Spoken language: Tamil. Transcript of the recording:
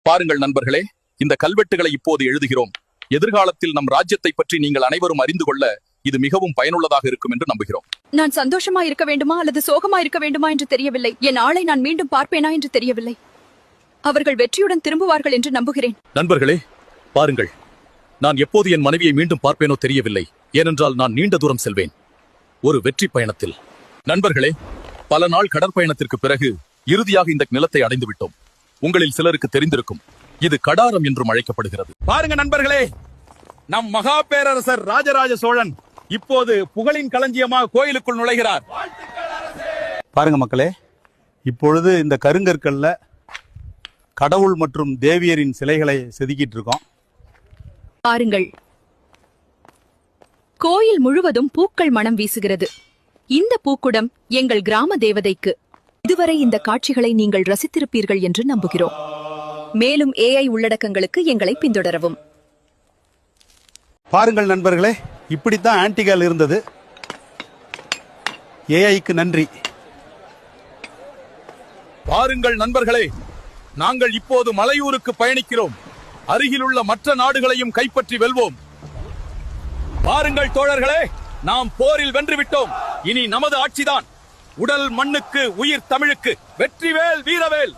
பாருங்கள் நண்பர்களே, இந்த கல்வெட்டுகளை இப்போது எழுதுகிறோம். எதிர்காலத்தில் நம் ராஜ்யத்தை பற்றி நீங்கள் அனைவரும் அறிந்து கொள்ள இது மிகவும் பயனுள்ளதாக இருக்கும் என்று நம்புகிறோம். நான் சந்தோஷமா இருக்க வேண்டுமா அல்லது சோகமா இருக்க வேண்டுமா என்று தெரியவில்லை. என் ஆளை நான் மீண்டும் பார்ப்பேனா என்று தெரியவில்லை. அவர்கள் வெற்றியுடன் திரும்புவார்கள் என்று நம்புகிறேன். நண்பர்களே, பாருங்கள், நான் எப்போது என் மனைவியை மீண்டும் பார்ப்பேனோ தெரியவில்லை. ஏனென்றால் நான் நீண்ட தூரம் செல்வேன், ஒரு வெற்றி பயணத்தில். நண்பர்களே, பல நாள் கடற்பயணத்திற்கு பிறகு இறுதியாக இந்த நிலத்தை அடைந்து விட்டோம். உங்களில் சிலருக்கு தெரிந்திருக்கும், இது கடாரம் என்றும் அழைக்கப்படுகிறது. பாருங்க நண்பர்களே, நம் மகா பேரரசர் ராஜராஜ சோழன் இப்போது புகழின் களஞ்சியமாக கோயிலுக்குள் நுழைகிறார். பாருங்க மக்களே, இப்பொழுது இந்த கருங்கற்கல்ல கடவுள் மற்றும் தேவியரின் சிலைகளை செதுக்கிட்டு இருக்கோம். பாருங்கள், கோயில் முழுவதும் பூக்கள் மனம் வீசுகிறது. இந்த பூக்குடம் எங்கள் கிராம தேவதைக்கு. இதுவரை இந்த காட்சிகளை நீங்கள் ரசித்திருப்பீர்கள் என்று நம்புகிறோம். மேலும் AI உள்ளடக்கங்களுக்கு எங்களை பின்தொடரவும். பாருங்கள் நண்பர்களே, இப்படித்தான் ஆன்டிகால் இருந்தது. ஏஐக்கு நன்றி. பாருங்கள் நண்பர்களே, நாங்கள் இப்போது மலையூருக்கு பயணிக்கிறோம். அருகிலுள்ள மற்ற நாடுகளையும் கைப்பற்றி வெல்வோம். பாருங்கள் தோழர்களே, நாம் போரில் வென்றுவிட்டோம். இனி நமது ஆட்சிதான். உடல் மண்ணுக்கு, உயிர் தமிழுக்கு. வெற்றிவேல், வீரவேல்.